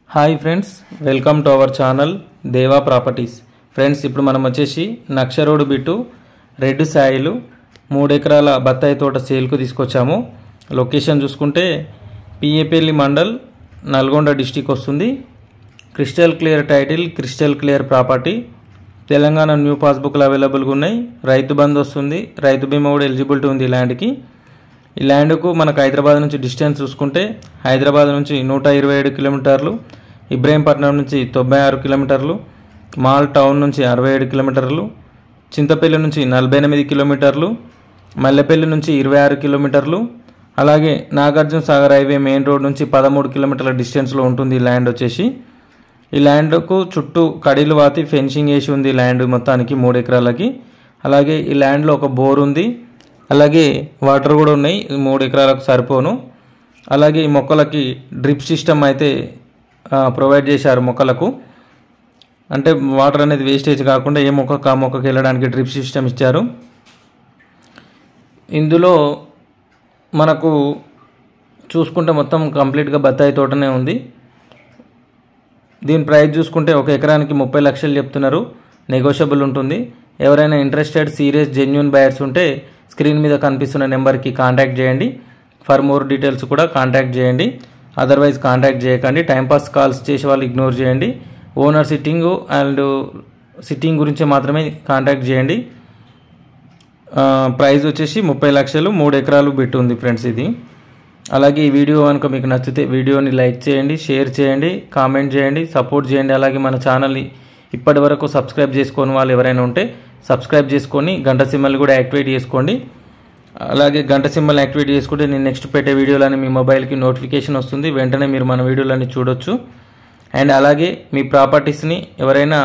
Hi friends, welcome to our channel దేవా properties. Friends, ఇప్పుడు మనం వచ్చేసి నక్ష రోడ్ బిట్టు రెడ్ సాయిలు 3 ఎకరాల బత్తాయి తోట సేల్కు తీసుకొచ్చాము. లొకేషన్ చూసుకుంటే పిఏపల్లి మండల్, నల్గొండ డిస్టిక్ వస్తుంది. Crystal clear title, crystal clear property. Telangana new పాస్బుక్లు అవైలబుల్గా ఉన్నాయి. రైతు బంధు వస్తుంది, రైతు బీమా కూడా ఎలిజిబిలిటీ ఉంది ఈ ల్యాండ్కి. ఈ ల్యాండ్కు మనకు హైదరాబాద్ నుంచి డిస్టెన్స్ చూసుకుంటే హైదరాబాద్ నుంచి 127 కిలోమీటర్లు, ఇబ్రహీంపట్నం నుంచి 96 కిలోమీటర్లు, మాల్ టౌన్ నుంచి 67 కిలోమీటర్లు, చింతపల్లి నుంచి 48 కిలోమీటర్లు, మల్లెపల్లి నుంచి 26 కిలోమీటర్లు, అలాగే Nagarjuna Sagar highway main road నుంచి 13 కిలోమీటర్ల డిస్టెన్స్లో ఉంటుంది ఈ ల్యాండ్ వచ్చేసి. ఈ ల్యాండ్కు చుట్టూ కడీలు వాతి ఫెన్సింగ్ వేసి ఉంది ఈ ల్యాండ్ మొత్తానికి 3 ఎకరాలకి. అలాగే ఈ ల్యాండ్లో ఒక బోర్ ఉంది, అలాగే వాటర్ కూడా ఉన్నాయి, 3 ఎకరాలకు సరిపోను. అలాగే ఈ మొక్కలకి డ్రిప్ సిస్టమ్ అయితే ప్రొవైడ్ చేశారు మొక్కలకు. అంటే వాటర్ అనేది వేస్టేజ్ కాకుండా ఏ మొక్కకు ఆ మొక్కకి వెళ్ళడానికి డ్రిప్ సిస్టమ్ ఇచ్చారు. ఇందులో మనకు చూసుకుంటే మొత్తం కంప్లీట్గా బత్తాయి తోటనే ఉంది. దీని ప్రైస్ చూసుకుంటే 1 ఎకరానికి 30 లక్షలు చెప్తున్నారు, నెగోషియబుల్ ఉంటుంది. ఎవరైనా ఇంట్రెస్టెడ్ సీరియస్ జెన్యూన్ బయర్స్ ఉంటే స్క్రీన్ మీద కనిపిస్తున్న నెంబర్కి కాంటాక్ట్ చేయండి. ఫర్ మోర్ డీటెయిల్స్ కూడా కాంటాక్ట్ చేయండి. అదర్వైజ్ కాంటాక్ట్ చేయకండి. టైంపాస్ కాల్స్ చేసే వాళ్ళు ఇగ్నోర్ చేయండి. ఓనర్ సిట్టింగ్ అండ్ సిట్టింగ్ గురించి మాత్రమే కాంటాక్ట్ చేయండి. ప్రైస్ వచ్చేసి 30 లక్షలు, 3 ఎకరాలు బిట్ ఉంది ఫ్రెండ్స్ ఇది. అలాగే ఈ వీడియో కనుక మీకు నచ్చితే వీడియోని లైక్ చేయండి, షేర్ చేయండి, కామెంట్ చేయండి, సపోర్ట్ చేయండి. అలాగే మన ఛానల్ని ఇప్పటి వరకు సబ్స్క్రైబ్ చేసుకోని వాళ్ళు ఎవరైనా ఉంటే సబ్స్క్రైబ్ చేసుకొని గంట సింబల్ కూడా యాక్టివేట్ చేసుకోండి. అలాగే గంట సింబల్ యాక్టివేట్ చేసుకుంటే నేను నెక్స్ట్ పెట్టే వీడియోలని మీ మొబైల్కి నోటిఫికేషన్ వస్తుంది, వెంటనే మీరు మన వీడియోలన్నీ చూడొచ్చు. అండ్ అలాగే మీ ప్రాపర్టీస్ని ఎవరైనా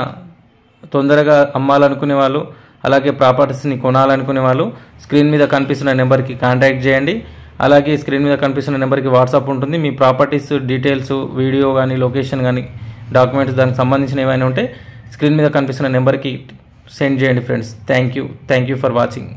తొందరగా అమ్మాలనుకునే వాళ్ళు, అలాగే ప్రాపర్టీస్ని కొనాలనుకునే వాళ్ళు స్క్రీన్ మీద కనిపిస్తున్న నెంబర్కి కాంటాక్ట్ చేయండి. అలాగే స్క్రీన్ మీద కనిపిస్తున్న నెంబర్కి వాట్సాప్ ఉంటుంది. మీ ప్రాపర్టీస్ డీటెయిల్స్, వీడియో కానీ, లొకేషన్ కానీ, డాక్యుమెంట్స్ దానికి సంబంధించిన ఏమైనా ఉంటే స్క్రీన్ మీద కనిపిస్తున్న నెంబర్కి సెండ్ చేయండి friends. Thank you for watching.